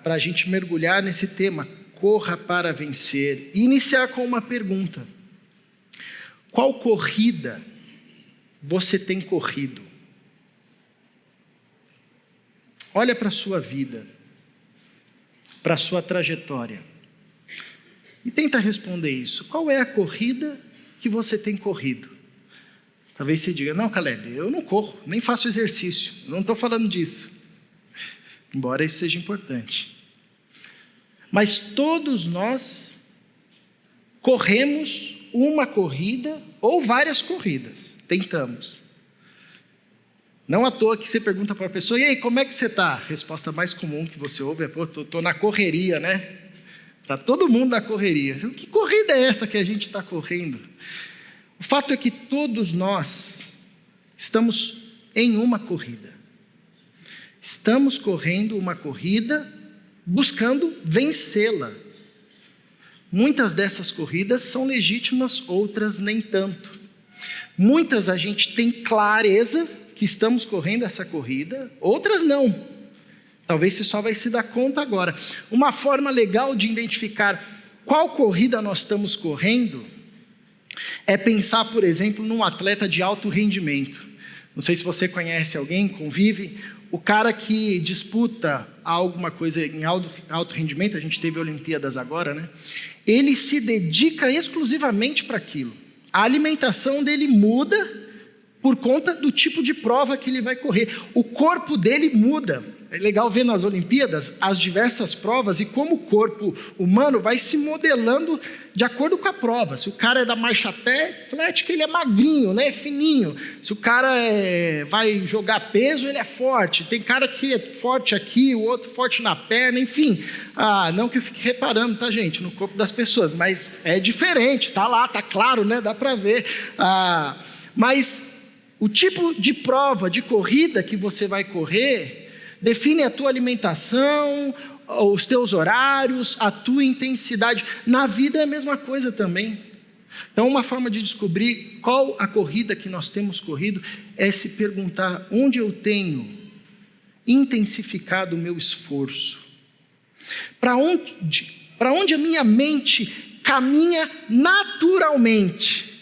para a gente mergulhar nesse tema, corra para vencer, e iniciar com uma pergunta: qual corrida você tem corrido? Olha para a sua vida, para a sua trajetória, e tenta responder isso. Qual é a corrida que você tem corrido? Talvez você diga: não, Caleb, eu não corro, nem faço exercício, eu não estou falando disso. Embora isso seja importante. Mas todos nós corremos uma corrida ou várias corridas, tentamos. Não à toa que você pergunta para a pessoa: e aí, como é que você está? A resposta mais comum que você ouve é: pô, estou na correria, né? Está todo mundo na correria. Que corrida é essa que a gente está correndo? O fato é que todos nós estamos em uma corrida. Estamos correndo uma corrida buscando vencê-la. Muitas dessas corridas são legítimas, outras nem tanto. Muitas a gente tem clareza que estamos correndo essa corrida, outras não. Talvez você só vai se dar conta agora. Uma forma legal de identificar qual corrida nós estamos correndo é pensar, por exemplo, num atleta de alto rendimento. Não sei se você conhece alguém, convive. O cara que disputa alguma coisa em alto rendimento, a gente teve Olimpíadas agora, né? Ele se dedica exclusivamente para aquilo. A alimentação dele muda por conta do tipo de prova que ele vai correr. O corpo dele muda. É legal ver nas Olimpíadas as diversas provas e como o corpo humano vai se modelando de acordo com a prova. Se o cara é da marcha atlética, ele é magrinho, né? Fininho. Se o cara vai jogar peso, ele é forte. Tem cara que é forte aqui, o outro forte na perna, enfim. Não que eu fique reparando, tá, gente, no corpo das pessoas, mas é diferente, tá lá, tá claro, né? Dá para ver. Mas o tipo de prova, de corrida que você vai correr define a tua alimentação, os teus horários, a tua intensidade. Na vida é a mesma coisa também. Então, uma forma de descobrir qual a corrida que nós temos corrido é se perguntar: onde eu tenho intensificado o meu esforço? Para onde a minha mente caminha naturalmente,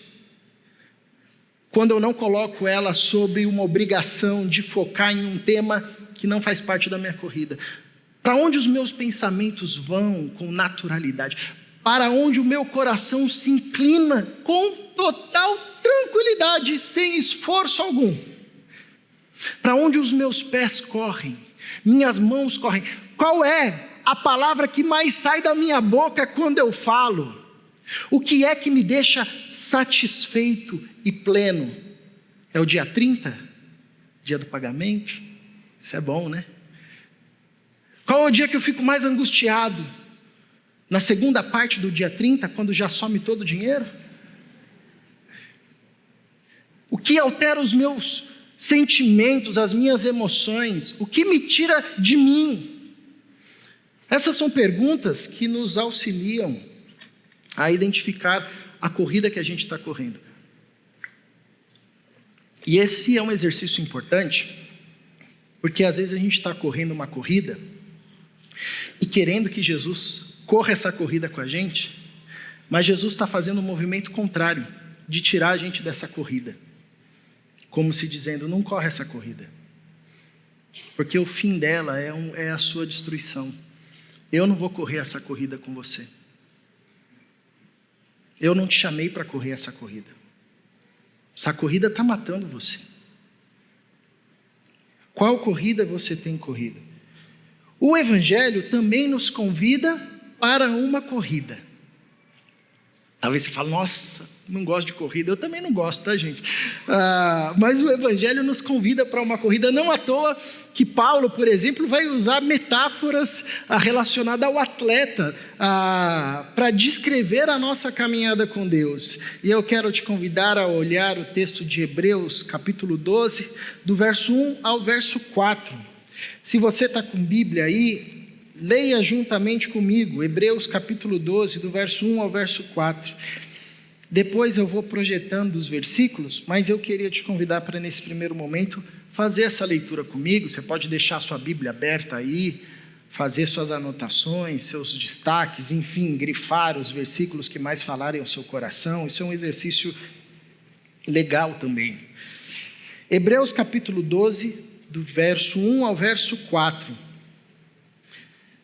quando eu não coloco ela sob uma obrigação de focar em um tema que não faz parte da minha corrida? Para onde os meus pensamentos vão com naturalidade? Para onde o meu coração se inclina com total tranquilidade, sem esforço algum? Para onde os meus pés correm, minhas mãos correm? Qual é a palavra que mais sai da minha boca quando eu falo? O que é que me deixa satisfeito e pleno? É o dia 30? Dia do pagamento? Isso é bom, né? Qual é o dia que eu fico mais angustiado? Na segunda parte do dia 30, quando já some todo o dinheiro? O que altera os meus sentimentos, as minhas emoções? O que me tira de mim? Essas são perguntas que nos auxiliam a identificar a corrida que a gente está correndo. E esse é um exercício importante, porque às vezes a gente está correndo uma corrida e querendo que Jesus corra essa corrida com a gente, mas Jesus está fazendo um movimento contrário, de tirar a gente dessa corrida, como se dizendo: não corre essa corrida, porque o fim dela é a sua destruição. Eu não vou correr essa corrida com você. Eu não te chamei para correr essa corrida. Essa corrida está matando você. Qual corrida você tem corrido? O Evangelho também nos convida para uma corrida. Talvez você fale: nossa, não gosto de corrida. Eu também não gosto, tá, gente? Mas o Evangelho nos convida para uma corrida. Não à toa que Paulo, por exemplo, vai usar metáforas relacionadas ao atleta para descrever a nossa caminhada com Deus. E eu quero te convidar a olhar o texto de Hebreus, capítulo 12, do verso 1 ao verso 4. Se você está com Bíblia aí, leia juntamente comigo, Hebreus capítulo 12, do verso 1 ao verso 4. Depois eu vou projetando os versículos, mas eu queria te convidar para, nesse primeiro momento, fazer essa leitura comigo. Você pode deixar a sua Bíblia aberta aí, fazer suas anotações, seus destaques, enfim, grifar os versículos que mais falarem ao seu coração. Isso é um exercício legal também. Hebreus capítulo 12, do verso 1 ao verso 4,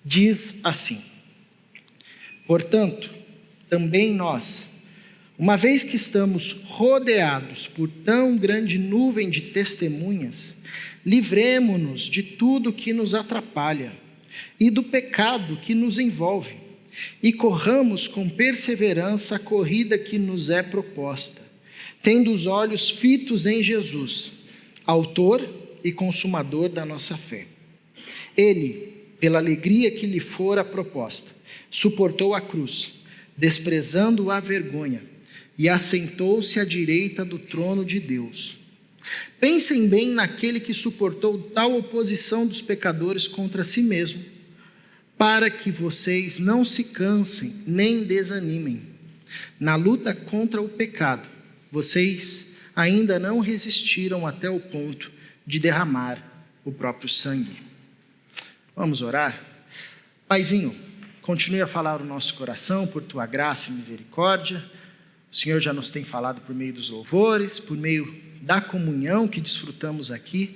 diz assim: portanto, também nós, uma vez que estamos rodeados por tão grande nuvem de testemunhas, livremo-nos de tudo que nos atrapalha e do pecado que nos envolve, e corramos com perseverança a corrida que nos é proposta, tendo os olhos fitos em Jesus, autor e consumador da nossa fé. Ele, pela alegria que lhe fora proposta, suportou a cruz, desprezando a vergonha, e assentou-se à direita do trono de Deus. Pensem bem naquele que suportou tal oposição dos pecadores contra si mesmo, para que vocês não se cansem nem desanimem. Na luta contra o pecado, vocês ainda não resistiram até o ponto de derramar o próprio sangue. Vamos orar? Paizinho, continue a falar o nosso coração por tua graça e misericórdia. O Senhor já nos tem falado por meio dos louvores, por meio da comunhão que desfrutamos aqui,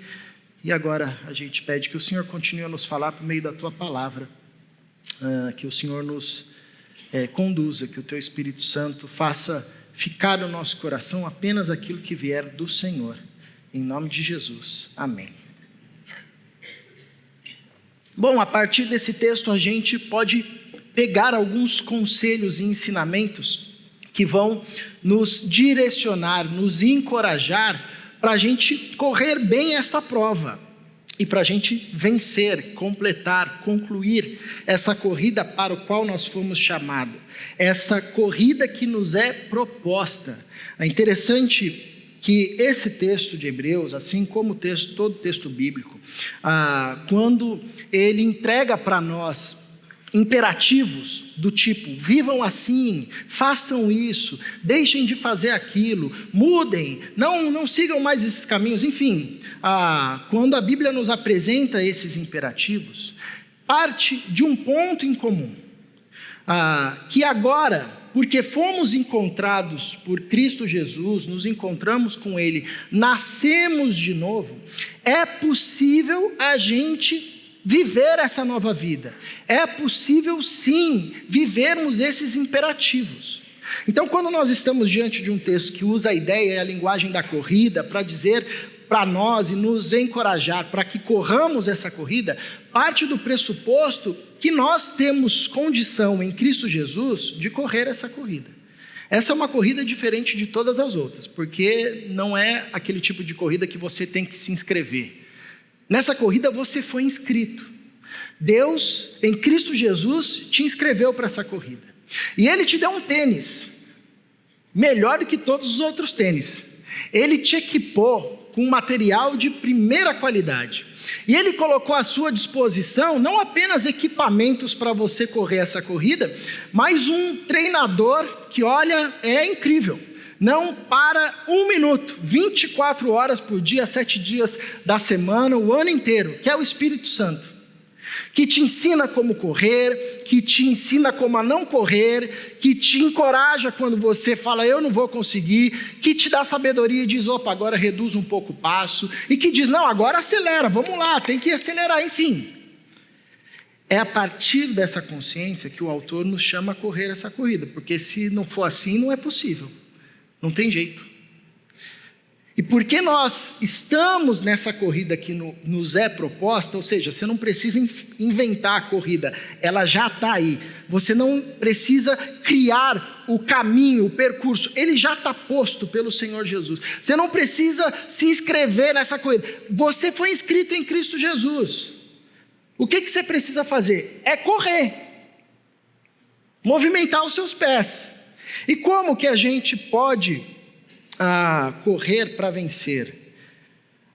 e agora a gente pede que o Senhor continue a nos falar por meio da tua palavra, que o Senhor nos conduza, que o teu Espírito Santo faça ficar no nosso coração apenas aquilo que vier do Senhor, em nome de Jesus, amém. Bom, a partir desse texto a gente pode pegar alguns conselhos e ensinamentos que vão nos direcionar, nos encorajar para a gente correr bem essa prova e para a gente vencer, completar, concluir essa corrida para o qual nós fomos chamados, essa corrida que nos é proposta. É interessante que esse texto de Hebreus, assim como todo texto bíblico, quando ele entrega para nós imperativos do tipo, vivam assim, façam isso, deixem de fazer aquilo, mudem, não sigam mais esses caminhos, enfim, quando a Bíblia nos apresenta esses imperativos, parte de um ponto em comum, que agora, porque fomos encontrados por Cristo Jesus, nos encontramos com Ele, nascemos de novo, é possível a gente viver essa nova vida. É possível, sim, vivermos esses imperativos. Então, quando nós estamos diante de um texto que usa a ideia e a linguagem da corrida para dizer para nós e nos encorajar para que corramos essa corrida, parte do pressuposto que nós temos condição em Cristo Jesus de correr essa corrida. Essa é uma corrida diferente de todas as outras, porque não é aquele tipo de corrida que você tem que se inscrever. Nessa corrida você foi inscrito. Deus, em Cristo Jesus, te inscreveu para essa corrida. E Ele te deu um tênis, melhor do que todos os outros tênis. Ele te equipou com material de primeira qualidade. E Ele colocou à sua disposição não apenas equipamentos para você correr essa corrida, mas um treinador que, olha, é incrível. Não para um minuto, 24 horas por dia, 7 dias da semana, o ano inteiro, que é o Espírito Santo, que te ensina como correr, que te ensina como a não correr, que te encoraja quando você fala, eu não vou conseguir, que te dá sabedoria e diz, opa, agora reduz um pouco o passo, e que diz, não, agora acelera, vamos lá, tem que acelerar, enfim. É a partir dessa consciência que o autor nos chama a correr essa corrida, porque se não for assim, não é possível. Não tem jeito. E porque nós estamos nessa corrida que nos é proposta, ou seja, você não precisa inventar a corrida, ela já está aí. Você não precisa criar o caminho, o percurso, ele já está posto pelo Senhor Jesus. Você não precisa se inscrever nessa corrida. Você foi inscrito em Cristo Jesus. O que você precisa fazer? É correr. Movimentar os seus pés. E como que a gente pode correr para vencer?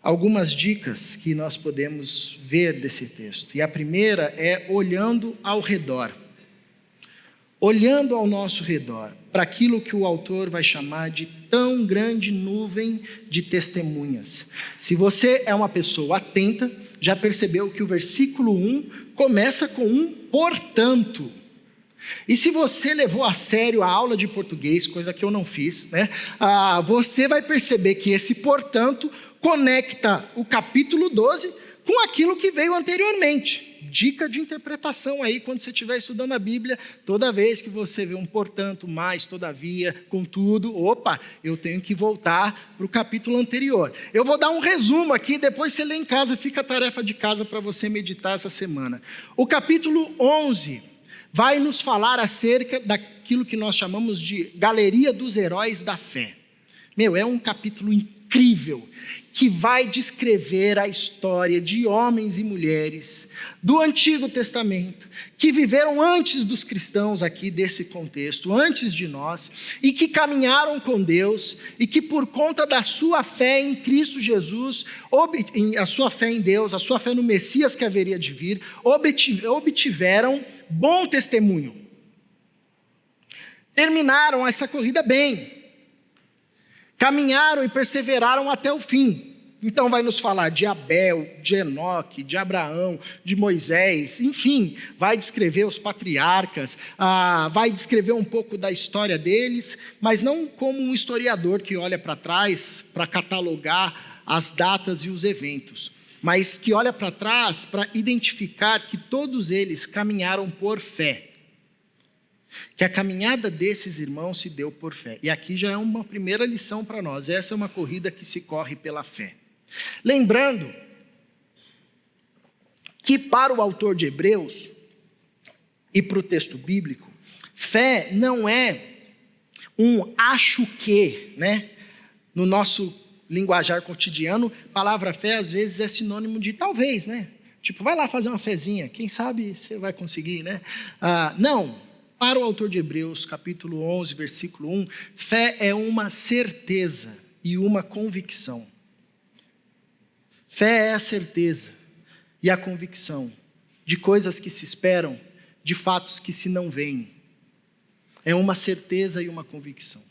Algumas dicas que nós podemos ver desse texto. E a primeira é olhando ao redor. Olhando ao nosso redor, para aquilo que o autor vai chamar de tão grande nuvem de testemunhas. Se você é uma pessoa atenta, já percebeu que o versículo 1 começa com um portanto. E se você levou a sério a aula de português, coisa que eu não fiz, né? Você vai perceber que esse portanto conecta o capítulo 12 com aquilo que veio anteriormente. Dica de interpretação aí, quando você estiver estudando a Bíblia, toda vez que você vê um portanto, mais, todavia, contudo, eu tenho que voltar para o capítulo anterior. Eu vou dar um resumo aqui, depois você lê em casa, fica a tarefa de casa para você meditar essa semana. O capítulo 11 vai nos falar acerca daquilo que nós chamamos de Galeria dos Heróis da Fé. É um capítulo incrível, que vai descrever a história de homens e mulheres do Antigo Testamento, que viveram antes dos cristãos aqui desse contexto, antes de nós, e que caminharam com Deus, e que por conta da sua fé em Cristo Jesus, a sua fé em Deus, a sua fé no Messias que haveria de vir, obtiveram bom testemunho. Terminaram essa corrida bem. Caminharam e perseveraram até o fim. Então vai nos falar de Abel, de Enoque, de Abraão, de Moisés, enfim, vai descrever os patriarcas, vai descrever um pouco da história deles, mas não como um historiador que olha para trás para catalogar as datas e os eventos, mas que olha para trás para identificar que todos eles caminharam por fé. Que a caminhada desses irmãos se deu por fé. E aqui já é uma primeira lição para nós. Essa é uma corrida que se corre pela fé. Lembrando que para o autor de Hebreus e para o texto bíblico, fé não é um acho que, né? No nosso linguajar cotidiano, a palavra fé às vezes é sinônimo de talvez, né? Tipo, vai lá fazer uma fezinha, quem sabe você vai conseguir, né? Não. Para o autor de Hebreus, capítulo 11, versículo 1, fé é uma certeza e uma convicção. Fé é a certeza e a convicção de coisas que se esperam, de fatos que se não veem. É uma certeza e uma convicção.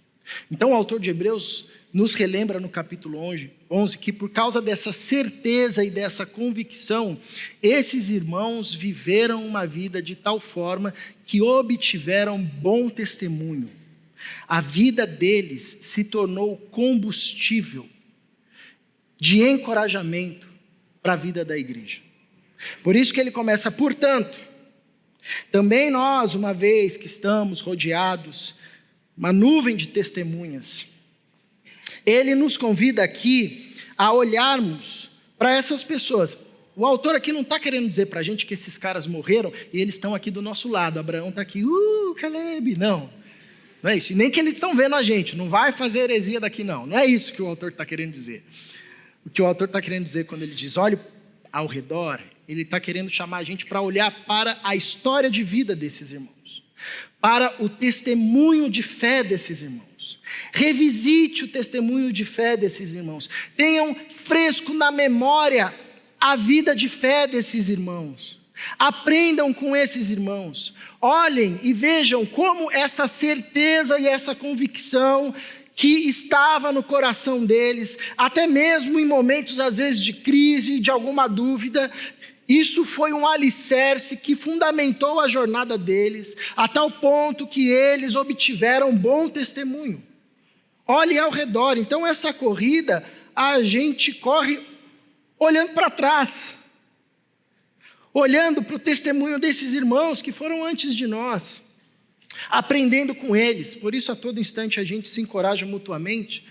Então o autor de Hebreus nos relembra no capítulo 11 que por causa dessa certeza e dessa convicção, esses irmãos viveram uma vida de tal forma que obtiveram bom testemunho. A vida deles se tornou combustível de encorajamento para a vida da igreja. Por isso que ele começa, portanto, também nós, uma vez que estamos rodeados, uma nuvem de testemunhas, ele nos convida aqui a olharmos para essas pessoas. O autor aqui não está querendo dizer para a gente que esses caras morreram e eles estão aqui do nosso lado. Abraão está aqui, Caleb. Não é isso. E nem que eles estão vendo a gente, não vai fazer heresia daqui não. Não é isso que o autor está querendo dizer. O que o autor está querendo dizer quando ele diz, olhe ao redor, ele está querendo chamar a gente para olhar para a história de vida desses irmãos, para o testemunho de fé desses irmãos. Revisite o testemunho de fé desses irmãos. Tenham fresco na memória a vida de fé desses irmãos. Aprendam com esses irmãos. Olhem e vejam como essa certeza e essa convicção que estava no coração deles, até mesmo em momentos às vezes de crise, de alguma dúvida, isso foi um alicerce que fundamentou a jornada deles, a tal ponto que eles obtiveram bom testemunho. Olhe ao redor. Então essa corrida, a gente corre olhando para trás, olhando para o testemunho desses irmãos que foram antes de nós, aprendendo com eles. Por isso a todo instante a gente se encoraja mutuamente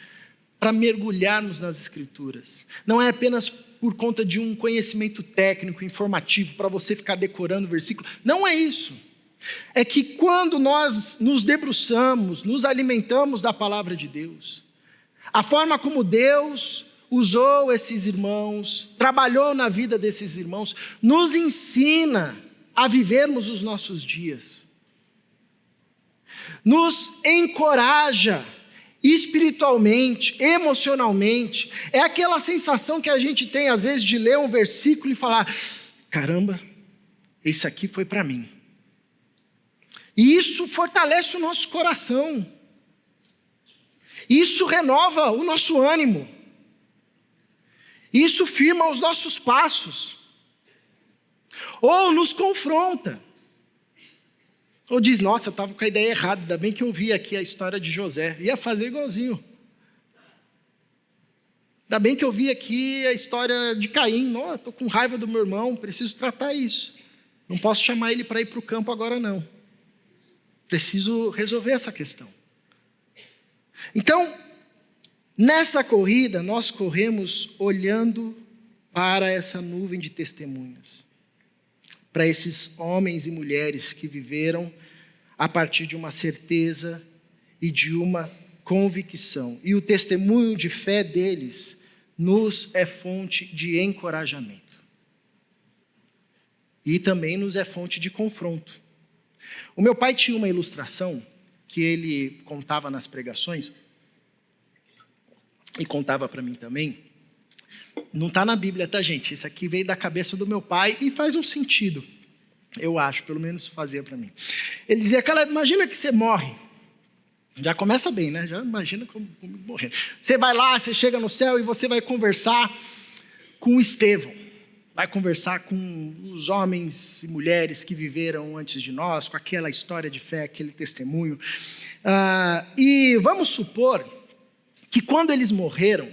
para mergulharmos nas Escrituras. Não é apenas por conta de um conhecimento técnico, informativo, para você ficar decorando o versículo. Não é isso. É que quando nós nos debruçamos, nos alimentamos da palavra de Deus, a forma como Deus usou esses irmãos, trabalhou na vida desses irmãos, nos ensina a vivermos os nossos dias, nos encoraja espiritualmente, emocionalmente. É aquela sensação que a gente tem às vezes de ler um versículo e falar, caramba, esse aqui foi para mim. E isso fortalece o nosso coração. Isso renova o nosso ânimo. Isso firma os nossos passos. Ou nos confronta. Ou diz, nossa, eu estava com a ideia errada, ainda bem que eu vi aqui a história de José. Ia fazer igualzinho. Ainda bem que eu vi aqui a história de Caim. Estou com raiva do meu irmão, preciso tratar isso. Não posso chamar ele para ir para o campo agora, não. Preciso resolver essa questão. Então, nessa corrida, nós corremos olhando para essa nuvem de testemunhas. Para esses homens e mulheres que viveram a partir de uma certeza e de uma convicção. E o testemunho de fé deles nos é fonte de encorajamento. E também nos é fonte de confronto. O meu pai tinha uma ilustração que ele contava nas pregações, e contava para mim também. Não está na Bíblia, tá, gente? Isso aqui veio da cabeça do meu pai e faz um sentido, eu acho, pelo menos fazia para mim. Ele dizia, imagina que você morre. Já começa bem, né? Já imagina como morrer. Você vai lá, você chega no céu e você vai conversar com Estevão. Vai conversar com os homens e mulheres que viveram antes de nós, com aquela história de fé, aquele testemunho. E vamos supor que quando eles morreram,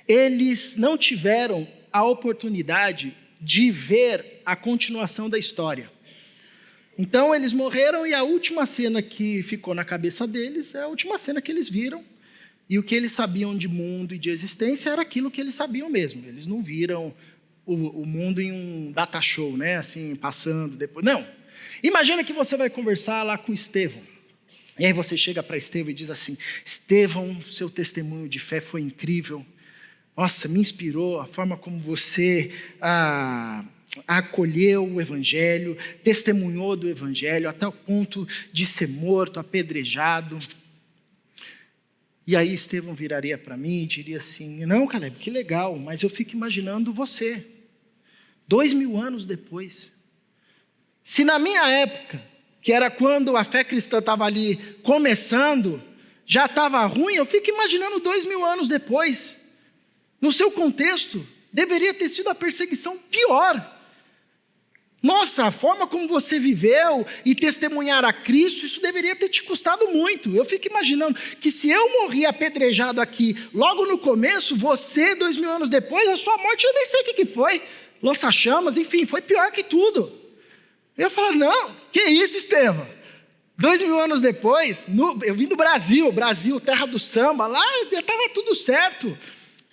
eles não tiveram a oportunidade de ver a continuação da história. Então eles morreram e a última cena que ficou na cabeça deles é a última cena que eles viram. E o que eles sabiam de mundo e de existência era aquilo que eles sabiam mesmo. Eles não viram o mundo em um data show, né? Assim, passando depois. Não. Imagina que você vai conversar lá com Estevão. E aí você chega para Estevão e diz assim, Estevão, seu testemunho de fé foi incrível. Nossa, me inspirou a forma como você acolheu o Evangelho, testemunhou do Evangelho, até o ponto de ser morto, apedrejado. E aí Estevão viraria para mim e diria assim, não, Caleb, que legal, mas eu fico imaginando você, 2000 anos depois. Se na minha época, que era quando a fé cristã estava ali começando, já estava ruim, eu fico imaginando 2000 anos depois. No seu contexto, deveria ter sido a perseguição pior. Nossa, a forma como você viveu e testemunhar a Cristo, isso deveria ter te custado muito. Eu fico imaginando que se eu morri apedrejado aqui logo no começo, você, 2000 anos depois, a sua morte, eu nem sei o que foi. Lança-chamas, enfim, foi pior que tudo. Eu falo, não, que isso, Estevão? 2000 anos depois, eu vim do Brasil, terra do samba, lá estava tudo certo.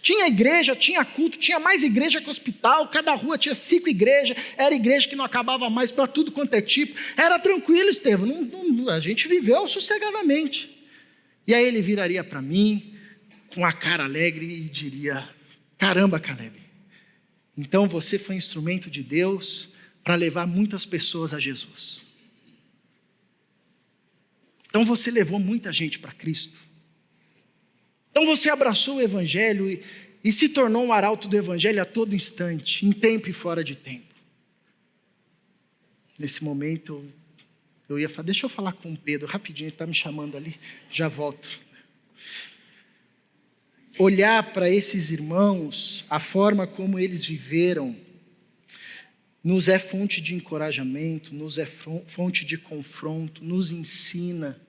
Tinha igreja, tinha culto, tinha mais igreja que hospital, cada rua tinha 5 igrejas, era igreja que não acabava mais para tudo quanto é tipo. Era tranquilo, Estevão, a gente viveu sossegadamente. E aí ele viraria para mim, com a cara alegre e diria, caramba, Caleb, então você foi instrumento de Deus para levar muitas pessoas a Jesus. Então você levou muita gente para Cristo. Então você abraçou o Evangelho e se tornou um arauto do Evangelho a todo instante, em tempo e fora de tempo. Nesse momento, eu ia falar, deixa eu falar com o Pedro, rapidinho, ele está me chamando ali, já volto. Olhar para esses irmãos, a forma como eles viveram, nos é fonte de encorajamento, nos é fonte de confronto, nos ensina,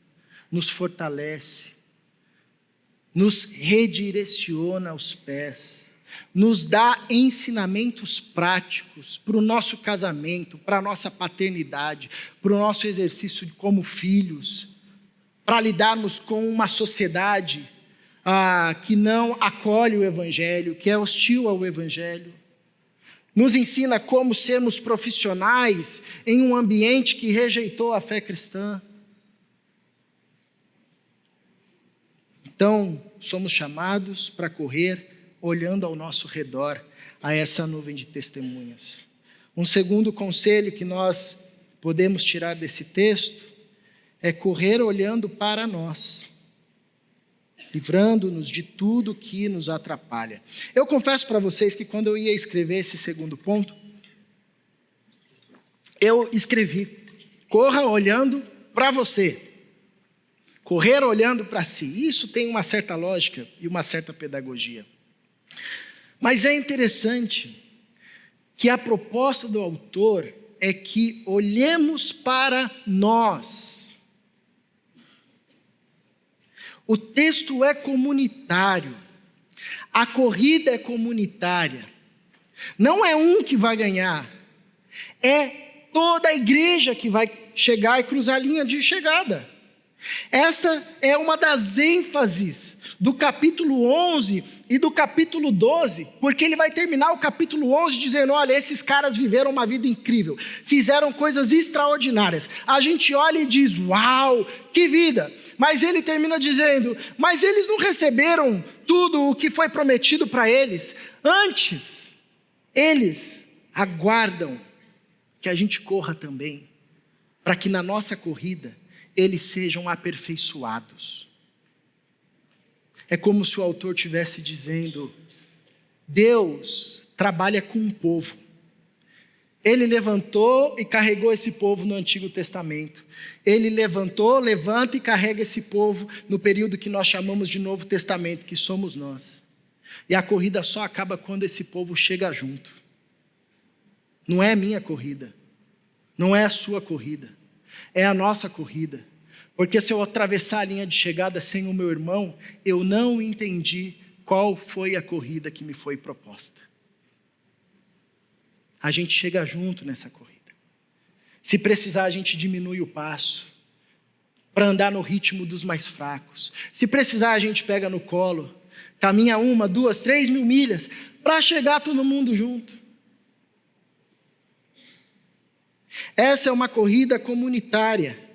nos fortalece, nos redireciona aos pés, nos dá ensinamentos práticos para o nosso casamento, para a nossa paternidade, para o nosso exercício como filhos, para lidarmos com uma sociedade que não acolhe o Evangelho, que é hostil ao Evangelho. Nos ensina como sermos profissionais em um ambiente que rejeitou a fé cristã. Então, somos chamados para correr olhando ao nosso redor a essa nuvem de testemunhas. Um segundo conselho que nós podemos tirar desse texto é correr olhando para nós, livrando-nos de tudo que nos atrapalha. Eu confesso para vocês que quando eu ia escrever esse segundo ponto, eu escrevi, corra olhando para você. Correr olhando para si, isso tem uma certa lógica e uma certa pedagogia. Mas é interessante que a proposta do autor é que olhemos para nós. O texto é comunitário. A corrida é comunitária. Não é um que vai ganhar. É toda a igreja que vai chegar e cruzar a linha de chegada. Essa é uma das ênfases do capítulo 11 e do capítulo 12, porque ele vai terminar o capítulo 11 dizendo, olha, esses caras viveram uma vida incrível, fizeram coisas extraordinárias. A gente olha e diz, uau, que vida! Mas ele termina dizendo, mas eles não receberam tudo o que foi prometido para eles. Antes, eles aguardam que a gente corra também, para que na nossa corrida eles sejam aperfeiçoados. É como se o autor estivesse dizendo, Deus trabalha com um povo. Ele levantou e carregou esse povo no Antigo Testamento. Ele levantou, levanta e carrega esse povo no período que nós chamamos de Novo Testamento, que somos nós. E a corrida só acaba quando esse povo chega junto. Não é a minha corrida, não é a sua corrida, é a nossa corrida. Porque se eu atravessar a linha de chegada sem o meu irmão, eu não entendi qual foi a corrida que me foi proposta. A gente chega junto nessa corrida. Se precisar, a gente diminui o passo para andar no ritmo dos mais fracos. Se precisar, a gente pega no colo, caminha 1, 2, 3 mil milhas para chegar todo mundo junto. Essa é uma corrida comunitária.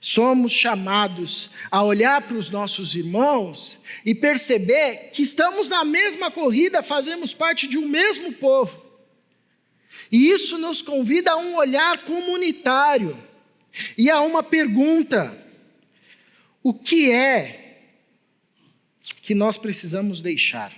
Somos chamados a olhar para os nossos irmãos e perceber que estamos na mesma corrida, fazemos parte de um mesmo povo. E isso nos convida a um olhar comunitário e a uma pergunta: o que é que nós precisamos deixar?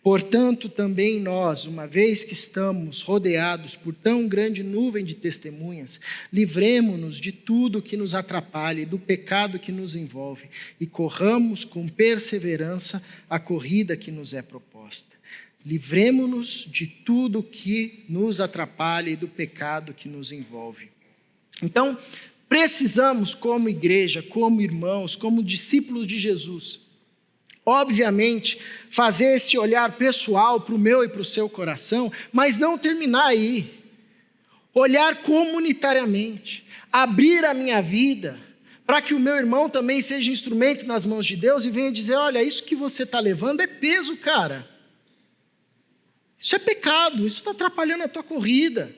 Portanto, também nós, uma vez que estamos rodeados por tão grande nuvem de testemunhas, livremo-nos de tudo que nos atrapalhe, do pecado que nos envolve, e corramos com perseverança a corrida que nos é proposta. Livremo-nos de tudo que nos atrapalha e do pecado que nos envolve. Então, precisamos, como igreja, como irmãos, como discípulos de Jesus, obviamente, fazer esse olhar pessoal para o meu e para o seu coração, mas não terminar aí. Olhar comunitariamente, abrir a minha vida, para que o meu irmão também seja instrumento nas mãos de Deus e venha dizer, olha, isso que você está levando é peso, cara. Isso é pecado, isso está atrapalhando a tua corrida.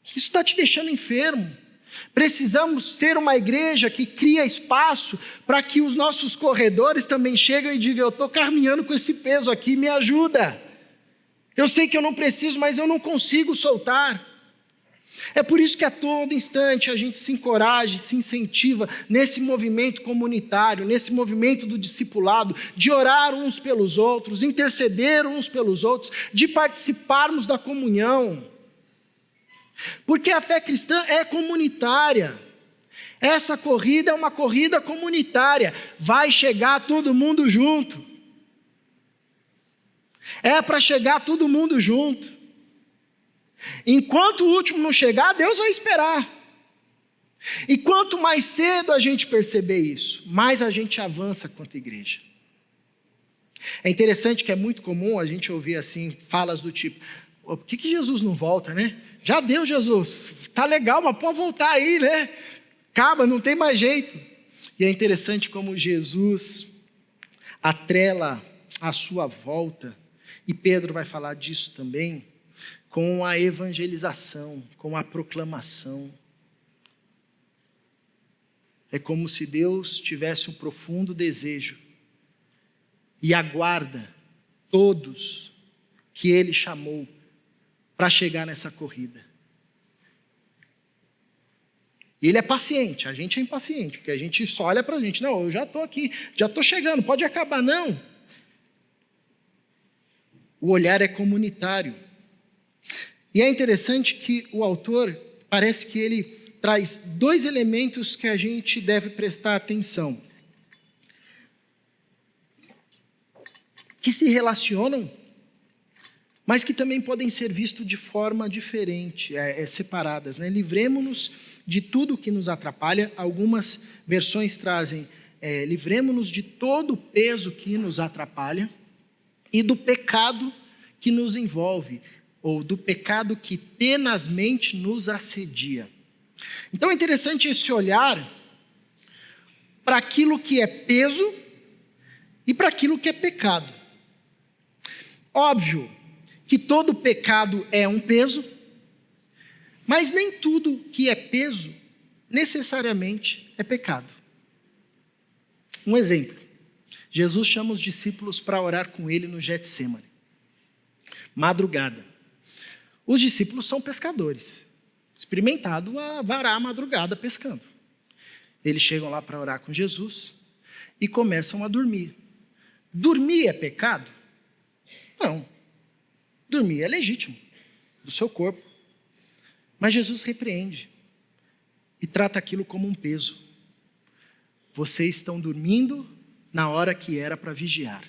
Isso está te deixando enfermo. Precisamos ser uma igreja que cria espaço para que os nossos corredores também cheguem e digam, eu estou caminhando com esse peso aqui, me ajuda. Eu sei que eu não preciso, mas eu não consigo soltar. É por isso que a todo instante a gente se encoraja, se incentiva nesse movimento comunitário, nesse movimento do discipulado, de orar uns pelos outros, interceder uns pelos outros, de participarmos da comunhão. Porque a fé cristã é comunitária. Essa corrida é uma corrida comunitária. Vai chegar todo mundo junto. É para chegar todo mundo junto. Enquanto o último não chegar, Deus vai esperar. E quanto mais cedo a gente perceber isso, mais a gente avança quanto igreja. É interessante que é muito comum a gente ouvir assim, falas do tipo, por que Jesus não volta, né? Já deu, Jesus, tá legal, mas pode voltar aí, né? Acaba, não tem mais jeito. E é interessante como Jesus atrela a sua volta, e Pedro vai falar disso também, com a evangelização, com a proclamação. É como se Deus tivesse um profundo desejo e aguarda todos que Ele chamou para chegar nessa corrida. E Ele é paciente, a gente é impaciente, porque a gente só olha para a gente, não, eu já estou aqui, já estou chegando, pode acabar, não. O olhar é comunitário. E é interessante que o autor, parece que ele traz 2 elementos que a gente deve prestar atenção, que se relacionam mas que também podem ser vistos de forma diferente, separadas, né? Livremo-nos de tudo que nos atrapalha. Algumas versões trazem, livremo-nos de todo o peso que nos atrapalha e do pecado que nos envolve, ou do pecado que tenazmente nos assedia. Então é interessante esse olhar para aquilo que é peso e para aquilo que é pecado. Óbvio que todo pecado é um peso, mas nem tudo que é peso necessariamente é pecado. Um exemplo: Jesus chama os discípulos para orar com ele no Getsêmani. Madrugada. Os discípulos são pescadores, experimentados a varar a madrugada pescando. Eles chegam lá para orar com Jesus e começam a dormir. Dormir é pecado? Não. Dormir é legítimo, do seu corpo. Mas Jesus repreende e trata aquilo como um peso. Vocês estão dormindo na hora que era para vigiar.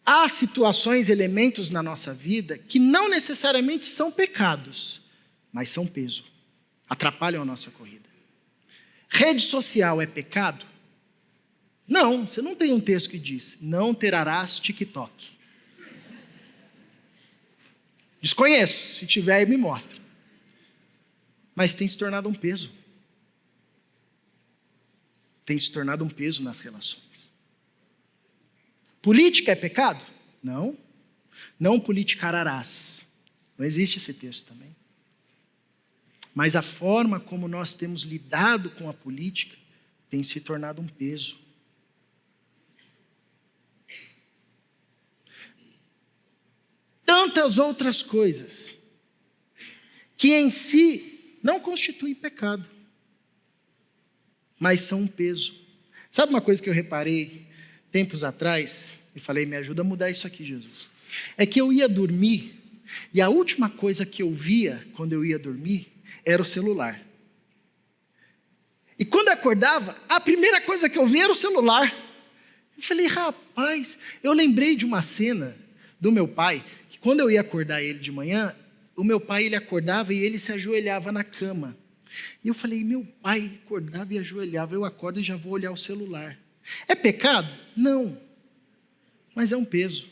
Há situações, elementos na nossa vida que não necessariamente são pecados, mas são peso, atrapalham a nossa corrida. Rede social é pecado? Não, você não tem um texto que diz, não terás TikTok. Desconheço, se tiver me mostra. Mas tem se tornado um peso. Tem se tornado um peso nas relações. Política é pecado? Não. Não politicarás. Não existe esse texto também. Mas a forma como nós temos lidado com a política tem se tornado um peso. Tantas outras coisas que em si não constituem pecado, mas são um peso. Sabe uma coisa que eu reparei tempos atrás, e falei, me ajuda a mudar isso aqui, Jesus. É que eu ia dormir, e a última coisa que eu via quando eu ia dormir era o celular. E quando eu acordava, a primeira coisa que eu via era o celular. Eu falei, rapaz, eu lembrei de uma cena do meu pai, que quando eu ia acordar ele de manhã, o meu pai ele acordava e ele se ajoelhava na cama. E eu falei, meu pai acordava e ajoelhava, eu acordo e já vou olhar o celular. É pecado? Não. Mas é um peso.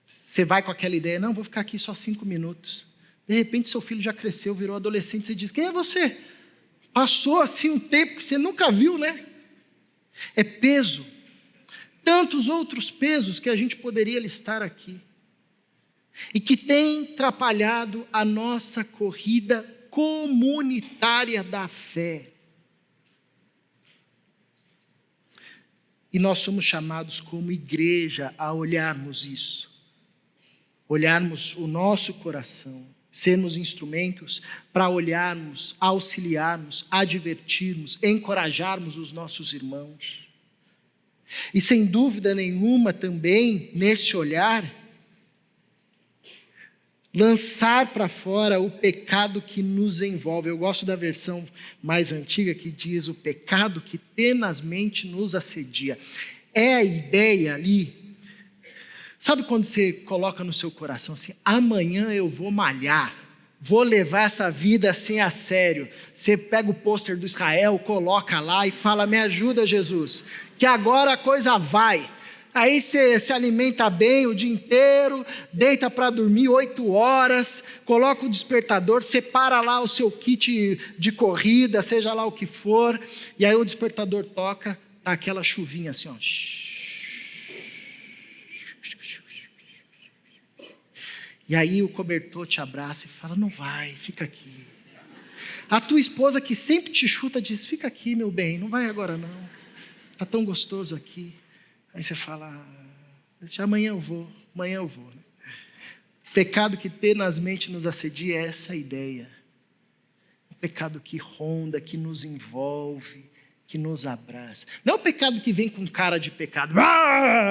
Você vai com aquela ideia, não, vou ficar aqui só 5 minutos. De repente seu filho já cresceu, virou adolescente, você diz, quem é você? Passou assim um tempo que você nunca viu, né? É peso. Tantos outros pesos que a gente poderia listar aqui. E que tem atrapalhado a nossa corrida comunitária da fé. E nós somos chamados como igreja a olharmos isso. Olharmos o nosso coração. Sermos instrumentos para olharmos, auxiliarmos, advertirmos, encorajarmos os nossos irmãos. E sem dúvida nenhuma também, nesse olhar, lançar para fora o pecado que nos envolve. Eu gosto da versão mais antiga que diz o pecado que tenazmente nos assedia. É a ideia ali, sabe quando você coloca no seu coração assim, amanhã eu vou malhar, vou levar essa vida assim a sério. Você pega o pôster do Israel, coloca lá e fala, me ajuda Jesus, que agora a coisa vai. Aí você se alimenta bem o dia inteiro, deita para dormir 8 horas, coloca o despertador, separa lá o seu kit de corrida, seja lá o que for, e aí o despertador toca, tá aquela chuvinha assim, ó. E aí o cobertor te abraça e fala, não vai, fica aqui. A tua esposa que sempre te chuta diz, fica aqui meu bem, não vai agora não, está tão gostoso aqui. Aí você fala, amanhã eu vou. Né? Pecado que tenazmente nos assedia é essa ideia. Um pecado que ronda, que nos envolve, que nos abraça. Não é o pecado que vem com cara de pecado.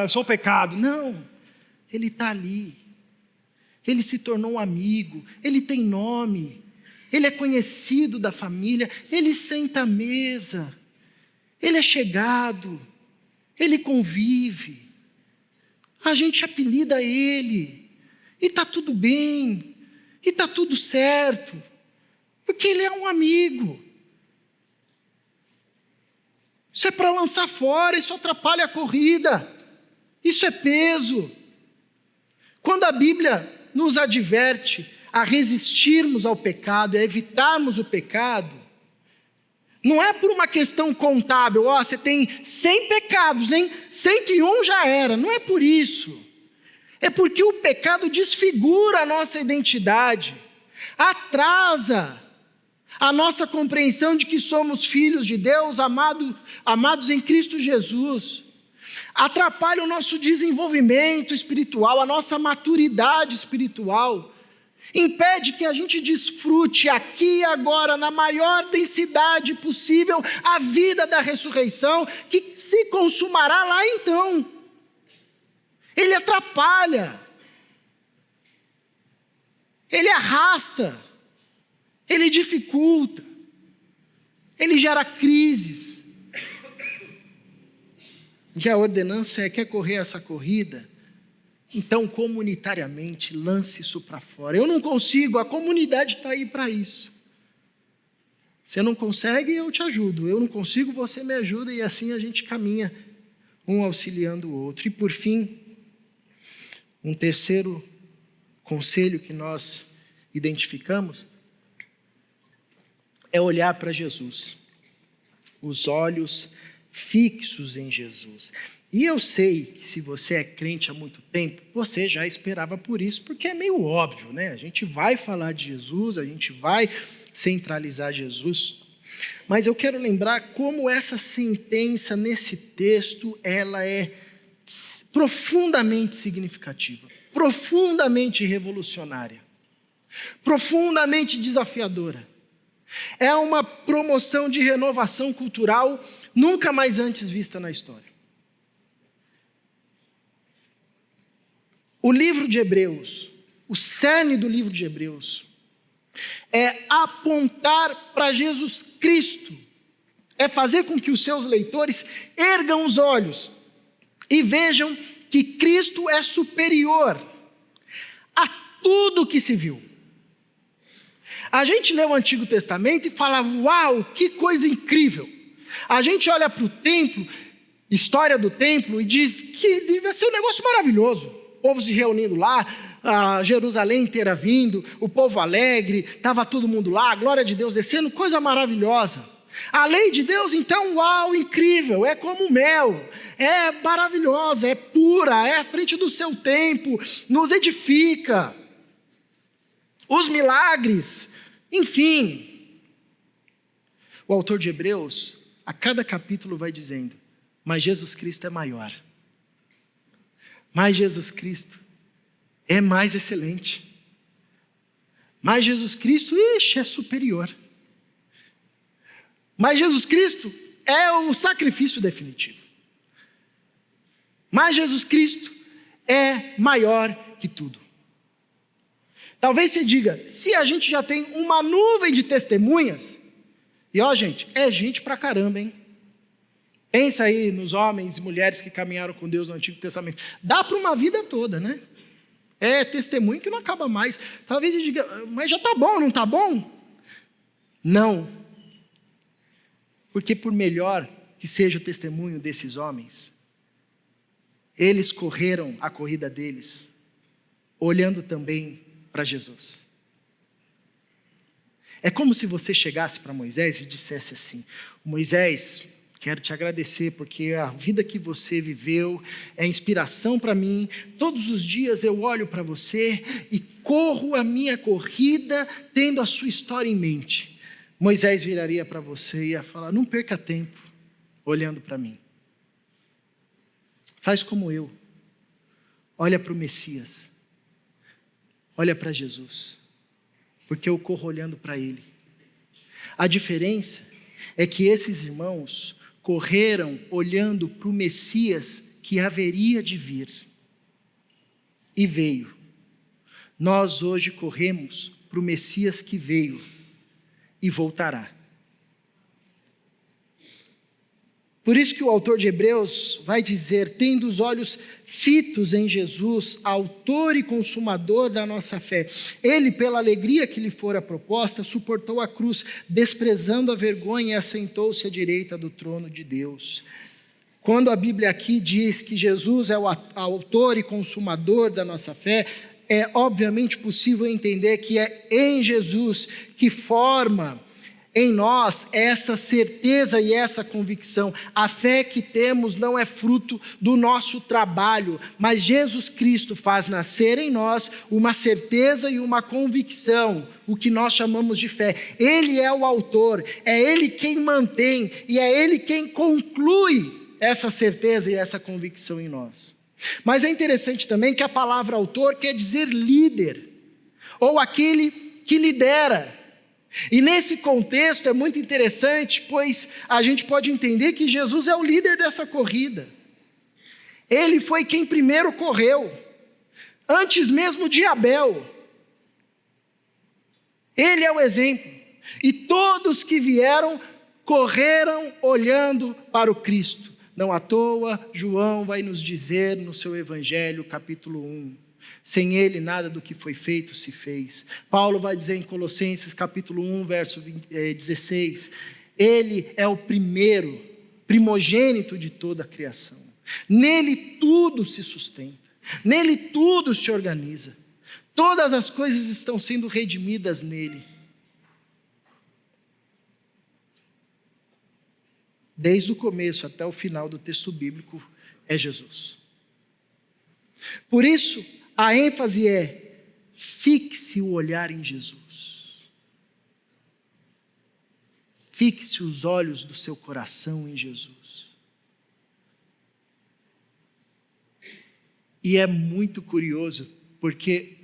Sou pecado. Não, ele está ali. Ele se tornou um amigo, ele tem nome, ele é conhecido da família, ele senta à mesa, ele é chegado, ele convive, a gente apelida ele, e está tudo bem, e está tudo certo, porque ele é um amigo. Isso é para lançar fora, isso atrapalha a corrida, isso é peso. Quando a Bíblia nos adverte a resistirmos ao pecado, a evitarmos o pecado, não é por uma questão contábil, você tem 100 pecados, hein? 101 já era, não é por isso. É porque o pecado desfigura a nossa identidade, atrasa a nossa compreensão de que somos filhos de Deus, amados em Cristo Jesus. Atrapalha o nosso desenvolvimento espiritual, a nossa maturidade espiritual. Impede que a gente desfrute aqui e agora, na maior densidade possível, a vida da ressurreição, que se consumará lá então. Ele atrapalha. Ele arrasta. Ele dificulta. Ele gera crises. E a ordenança é: quer correr essa corrida? Então, comunitariamente, lance isso para fora. Eu não consigo, a comunidade está aí para isso. Você não consegue, eu te ajudo. Eu não consigo, você me ajuda, e assim a gente caminha, um auxiliando o outro. E por fim, um terceiro conselho que nós identificamos é olhar para Jesus. Os olhos fixos em Jesus. E eu sei que se você é crente há muito tempo, você já esperava por isso, porque é meio óbvio, né? A gente vai falar de Jesus, a gente vai centralizar Jesus, mas eu quero lembrar como essa sentença nesse texto, ela é profundamente significativa, profundamente revolucionária, profundamente desafiadora. É uma promoção de renovação cultural nunca mais antes vista na história. O livro de Hebreus, o cerne do livro de Hebreus, é apontar para Jesus Cristo, é fazer com que os seus leitores ergam os olhos e vejam que Cristo é superior a tudo que se viu. A gente lê o Antigo Testamento e fala: uau, que coisa incrível. A gente olha para o templo, história do templo, e diz que devia ser um negócio maravilhoso. O povo se reunindo lá, a Jerusalém inteira vindo, o povo alegre, estava todo mundo lá, a glória de Deus descendo, coisa maravilhosa. A lei de Deus, então, uau, incrível, é como mel, é maravilhosa, é pura, é à frente do seu tempo, nos edifica. Os milagres, enfim. O autor de Hebreus, a cada capítulo vai dizendo: mas Jesus Cristo é maior. Mas Jesus Cristo é mais excelente. Mas Jesus Cristo, é superior. Mas Jesus Cristo é o sacrifício definitivo. Mas Jesus Cristo é maior que tudo. Talvez você diga: se a gente já tem uma nuvem de testemunhas, e gente, é gente pra caramba, hein? Pensa aí nos homens e mulheres que caminharam com Deus no Antigo Testamento. Dá para uma vida toda, né? É testemunho que não acaba mais. Talvez você diga: mas já está bom, não está bom? Não. Porque por melhor que seja o testemunho desses homens, eles correram a corrida deles, olhando também para Jesus. É como se você chegasse para Moisés e dissesse assim: Moisés, quero te agradecer porque a vida que você viveu é inspiração para mim. Todos os dias eu olho para você e corro a minha corrida tendo a sua história em mente. Moisés viraria para você e ia falar: não perca tempo olhando para mim. Faz como eu. Olha para o Messias. Olha para Jesus. Porque eu corro olhando para Ele. A diferença é que esses irmãos correram olhando para o Messias que haveria de vir. E veio. Nós hoje corremos para o Messias que veio e voltará. Por isso que o autor de Hebreus vai dizer: tendo os olhos fitos em Jesus, autor e consumador da nossa fé, ele, pela alegria que lhe fora proposta, suportou a cruz, desprezando a vergonha, e assentou-se à direita do trono de Deus. Quando a Bíblia aqui diz que Jesus é o autor e consumador da nossa fé, é obviamente possível entender que é em Jesus que forma em nós essa certeza e essa convicção. A fé que temos não é fruto do nosso trabalho, mas Jesus Cristo faz nascer em nós uma certeza e uma convicção, o que nós chamamos de fé. Ele é o autor, é Ele quem mantém e é Ele quem conclui essa certeza e essa convicção em nós. Mas é interessante também que a palavra autor quer dizer líder, ou aquele que lidera. E nesse contexto é muito interessante, pois a gente pode entender que Jesus é o líder dessa corrida. Ele foi quem primeiro correu, antes mesmo de Abel. Ele é o exemplo. E todos que vieram, correram olhando para o Cristo. Não à toa, João vai nos dizer no seu Evangelho, capítulo 1, sem ele nada do que foi feito se fez. Paulo vai dizer em Colossenses capítulo 1, verso 16, ele é o primogênito de toda a criação. Nele tudo se sustenta, nele tudo se organiza. Todas as coisas estão sendo redimidas nele. Desde o começo até o final do texto bíblico é Jesus. Por isso, a ênfase é: fixe o olhar em Jesus. Fixe os olhos do seu coração em Jesus. E é muito curioso, porque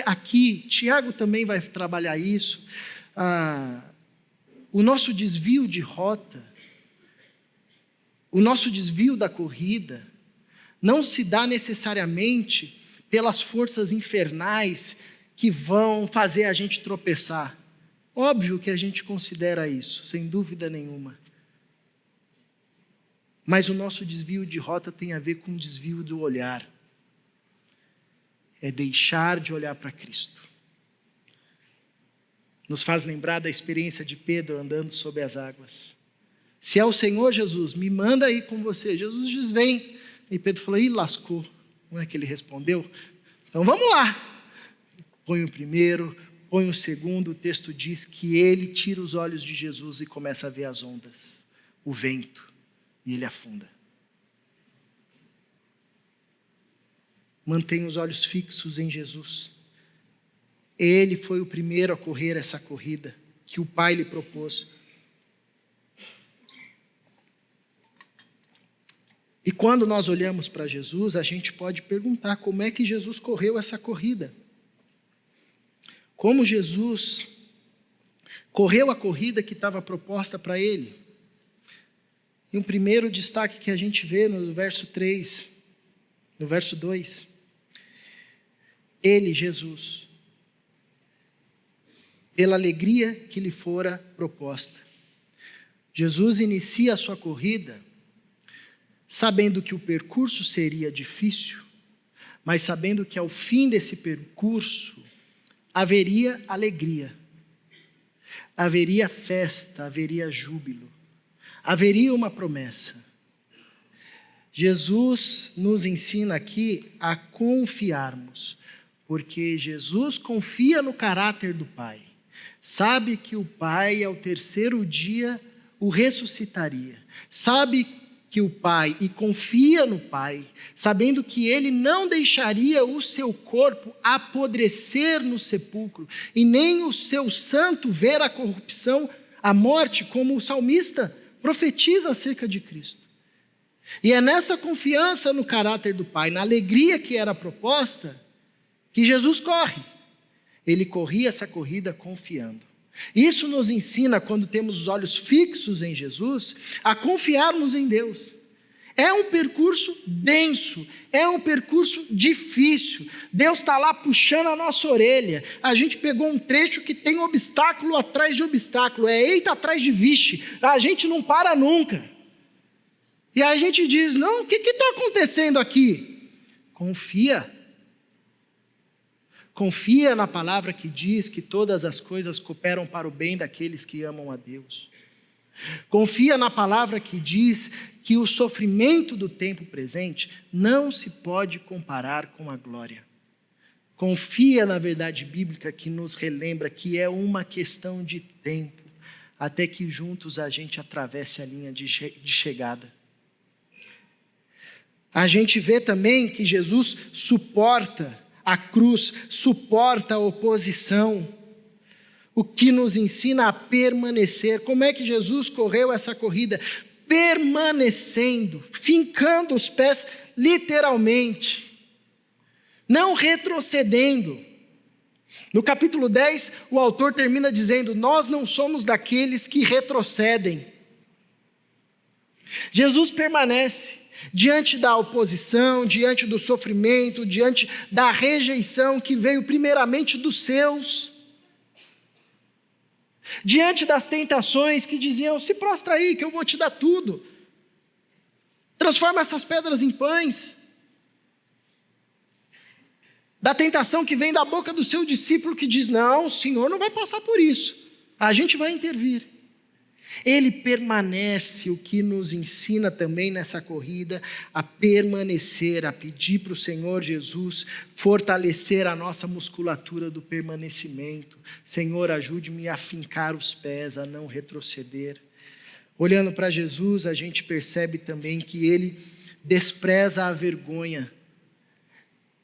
aqui, Tiago também vai trabalhar isso, o nosso desvio de rota, o nosso desvio da corrida, não se dá necessariamente pelas forças infernais que vão fazer a gente tropeçar. Óbvio que a gente considera isso, sem dúvida nenhuma. Mas o nosso desvio de rota tem a ver com o desvio do olhar. É deixar de olhar para Cristo. Nos faz lembrar da experiência de Pedro andando sobre as águas. Se é o Senhor Jesus, me manda ir com você. Jesus diz: vem. E Pedro falou: ih, lascou. Não é que ele respondeu? Então vamos lá. Põe o primeiro, põe o segundo. O texto diz que ele tira os olhos de Jesus e começa a ver as ondas, o vento, e ele afunda. Mantenha os olhos fixos em Jesus. Ele foi o primeiro a correr essa corrida que o Pai lhe propôs. E quando nós olhamos para Jesus, a gente pode perguntar: como é que Jesus correu essa corrida? Como Jesus correu a corrida que estava proposta para ele? E um primeiro destaque que a gente vê no verso 3, no verso 2. Ele, Jesus, pela alegria que lhe fora proposta. Jesus inicia a sua corrida sabendo que o percurso seria difícil, mas sabendo que ao fim desse percurso haveria alegria, haveria festa, haveria júbilo, haveria uma promessa. Jesus nos ensina aqui a confiarmos, porque Jesus confia no caráter do Pai, sabe que o Pai ao terceiro dia o ressuscitaria, sabe que o Pai, e confia no Pai, sabendo que Ele não deixaria o seu corpo apodrecer no sepulcro, e nem o seu santo ver a corrupção, a morte, como o salmista profetiza acerca de Cristo. E é nessa confiança no caráter do Pai, na alegria que era proposta, que Jesus corre. Ele corria essa corrida confiando. Isso nos ensina, quando temos os olhos fixos em Jesus, a confiarmos em Deus. É um percurso denso, é um percurso difícil. Deus está lá puxando a nossa orelha. A gente pegou um trecho que tem obstáculo atrás de obstáculo, é eita atrás de vixe. A gente não para nunca. E aí a gente diz, não, o que está acontecendo aqui? Confia. Confia na palavra que diz que todas as coisas cooperam para o bem daqueles que amam a Deus. Confia na palavra que diz que o sofrimento do tempo presente não se pode comparar com a glória. Confia na verdade bíblica que nos relembra que é uma questão de tempo, até que juntos a gente atravesse a linha de chegada. A gente vê também que Jesus suporta a cruz, suporta a oposição, o que nos ensina a permanecer. Como é que Jesus correu essa corrida? Permanecendo, fincando os pés literalmente, não retrocedendo. No capítulo 10, o autor termina dizendo, nós não somos daqueles que retrocedem. Jesus permanece diante da oposição, diante do sofrimento, diante da rejeição que veio primeiramente dos seus, diante das tentações que diziam, se prostra aí que eu vou te dar tudo, transforma essas pedras em pães, da tentação que vem da boca do seu discípulo que diz, não, o Senhor não vai passar por isso, a gente vai intervir. Ele permanece, o que nos ensina também nessa corrida a permanecer, a pedir para o Senhor Jesus fortalecer a nossa musculatura do permanecimento. Senhor, ajude-me a fincar os pés, a não retroceder. Olhando para Jesus, a gente percebe também que ele despreza a vergonha.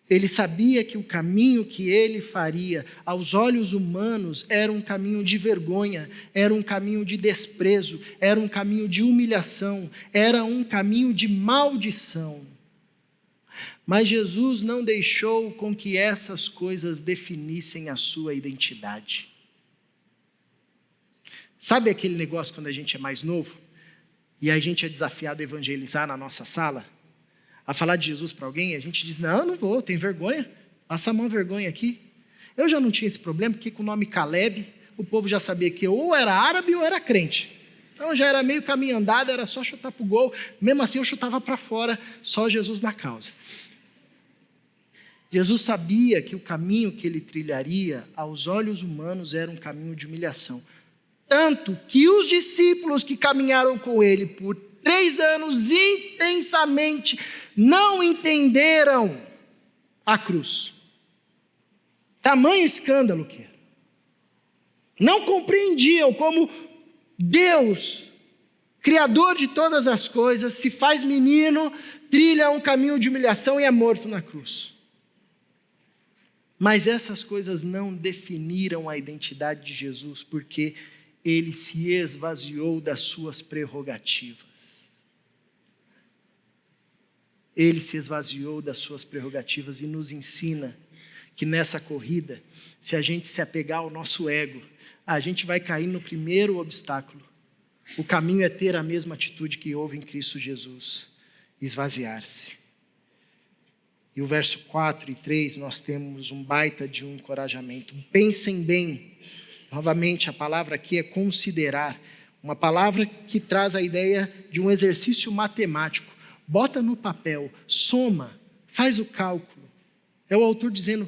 Ele sabia que o caminho que ele faria, aos olhos humanos, era um caminho de vergonha, era um caminho de desprezo, era um caminho de humilhação, era um caminho de maldição. Mas Jesus não deixou com que essas coisas definissem a sua identidade. Sabe aquele negócio quando a gente é mais novo, e a gente é desafiado a evangelizar na nossa sala? A falar de Jesus para alguém, a gente diz, não vou, tem vergonha, passa a mão vergonha aqui. Eu já não tinha esse problema, porque com o nome Caleb, o povo já sabia que eu ou era árabe ou era crente. Então já era meio caminho andado, era só chutar para o gol, mesmo assim eu chutava para fora, só Jesus na causa. Jesus sabia que o caminho que ele trilharia, aos olhos humanos, era um caminho de humilhação. Tanto que os discípulos que caminharam com ele por 3 anos intensamente não entenderam a cruz. Tamanho escândalo que era. Não compreendiam como Deus, Criador de todas as coisas, se faz menino, trilha um caminho de humilhação e é morto na cruz. Mas essas coisas não definiram a identidade de Jesus, porque ele se esvaziou das suas prerrogativas. Ele se esvaziou das suas prerrogativas e nos ensina que nessa corrida, se a gente se apegar ao nosso ego, a gente vai cair no primeiro obstáculo. O caminho é ter a mesma atitude que houve em Cristo Jesus, esvaziar-se. E o verso 4 e 3, nós temos um baita de um encorajamento. Pensem bem. Novamente, a palavra aqui é considerar. Uma palavra que traz a ideia de um exercício matemático. Bota no papel, soma, faz o cálculo. É o autor dizendo,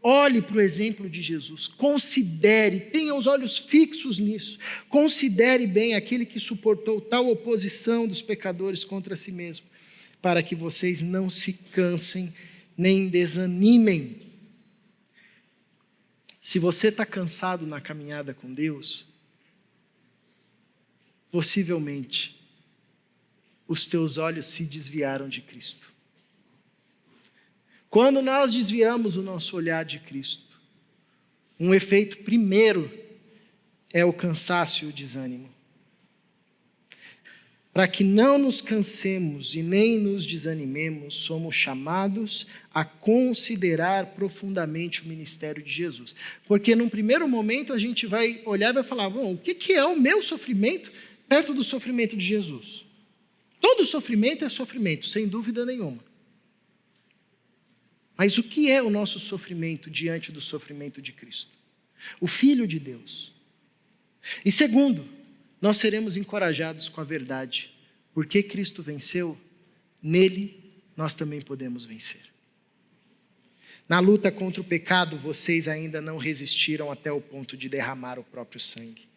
olhe para o exemplo de Jesus, considere, tenha os olhos fixos nisso. Considere bem aquele que suportou tal oposição dos pecadores contra si mesmo, para que vocês não se cansem nem desanimem. Se você está cansado na caminhada com Deus, possivelmente os teus olhos se desviaram de Cristo. Quando nós desviamos o nosso olhar de Cristo, um efeito primeiro é o cansaço e o desânimo. Para que não nos cansemos e nem nos desanimemos, somos chamados a considerar profundamente o ministério de Jesus. Porque num primeiro momento a gente vai olhar e vai falar, bom, o que é o meu sofrimento perto do sofrimento de Jesus? Todo sofrimento é sofrimento, sem dúvida nenhuma. Mas o que é o nosso sofrimento diante do sofrimento de Cristo? O Filho de Deus. E segundo, nós seremos encorajados com a verdade Porque Cristo venceu, nele nós também podemos vencer. Na luta contra o pecado, vocês ainda não resistiram até o ponto de derramar o próprio sangue,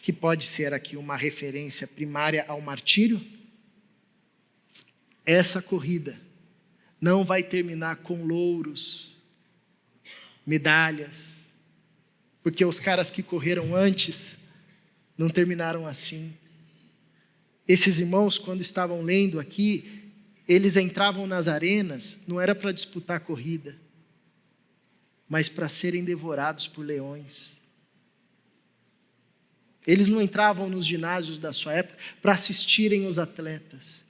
que pode ser aqui uma referência primária ao martírio. Essa corrida não vai terminar com louros, medalhas, porque os caras que correram antes não terminaram assim. Esses irmãos, quando estavam lendo aqui, eles entravam nas arenas, não era para disputar corrida, mas para serem devorados por leões. Eles não entravam nos ginásios da sua época para assistirem os atletas.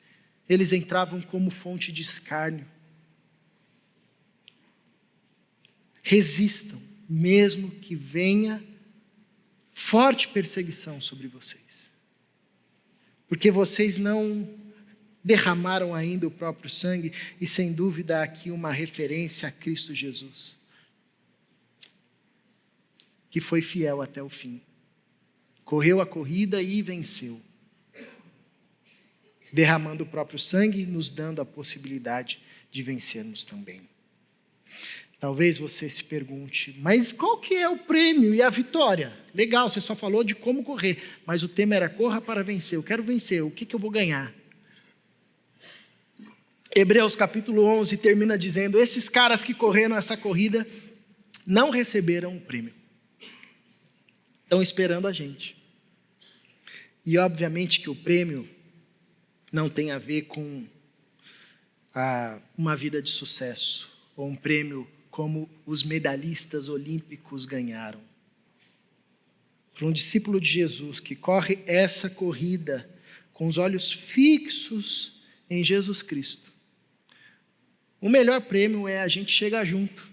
Eles entravam como fonte de escárnio. Resistam, mesmo que venha forte perseguição sobre vocês. Porque vocês não derramaram ainda o próprio sangue, e sem dúvida aqui uma referência a Cristo Jesus, que foi fiel até o fim. Correu a corrida e venceu, derramando o próprio sangue, nos dando a possibilidade de vencermos também. Talvez você se pergunte, mas qual que é o prêmio e a vitória? Legal, você só falou de como correr, mas o tema era corra para vencer. Eu quero vencer, o que eu vou ganhar? Hebreus capítulo 11 termina dizendo, esses caras que correram essa corrida não receberam o prêmio. Estão esperando a gente. E obviamente que o prêmio não tem a ver com uma vida de sucesso, ou um prêmio como os medalhistas olímpicos ganharam. Para um discípulo de Jesus que corre essa corrida com os olhos fixos em Jesus Cristo, o melhor prêmio é a gente chegar junto.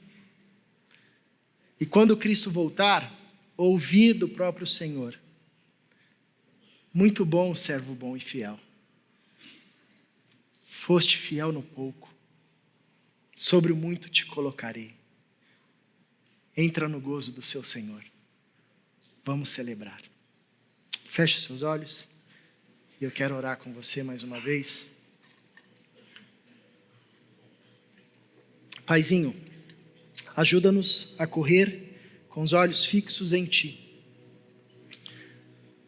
E quando Cristo voltar, ouvir do próprio Senhor, muito bom, servo bom e fiel. Foste fiel no pouco, sobre o muito te colocarei. Entra no gozo do seu Senhor. Vamos celebrar. Feche os seus olhos e eu quero orar com você mais uma vez. Paizinho, ajuda-nos a correr com os olhos fixos em Ti,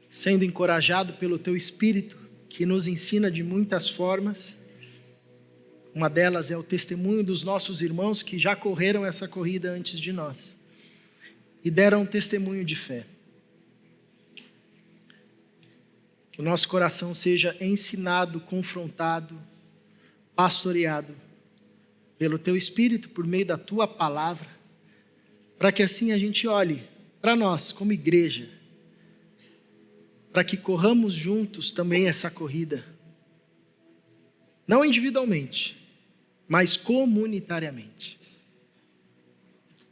sendo encorajado pelo Teu Espírito, que nos ensina de muitas formas. Uma delas é o testemunho dos nossos irmãos que já correram essa corrida antes de nós e deram um testemunho de fé. Que o nosso coração seja ensinado, confrontado, pastoreado pelo Teu Espírito, por meio da Tua palavra, para que assim a gente olhe para nós como igreja, para que corramos juntos também essa corrida, não individualmente, mas comunitariamente,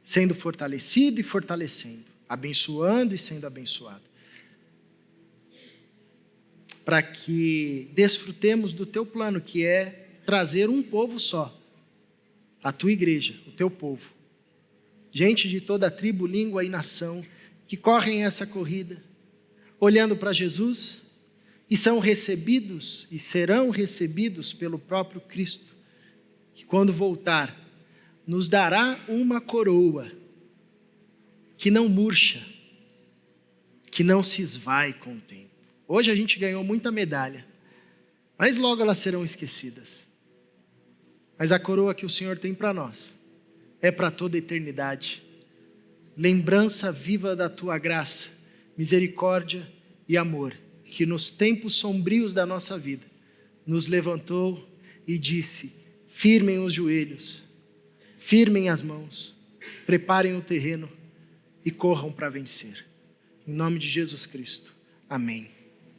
sendo fortalecido e fortalecendo, abençoando e sendo abençoado, para que desfrutemos do Teu plano, que é trazer um povo só, a Tua igreja, o Teu povo, gente de toda a tribo, língua e nação, que correm essa corrida, olhando para Jesus, e são recebidos e serão recebidos pelo próprio Cristo, que quando voltar, nos dará uma coroa, que não murcha, que não se esvai com o tempo. Hoje a gente ganhou muita medalha, mas logo elas serão esquecidas. Mas a coroa que o Senhor tem para nós é para toda a eternidade. Lembrança viva da Tua graça, misericórdia e amor, que nos tempos sombrios da nossa vida nos levantou e disse, firmem os joelhos, firmem as mãos, preparem o terreno e corram para vencer. Em nome de Jesus Cristo. Amém.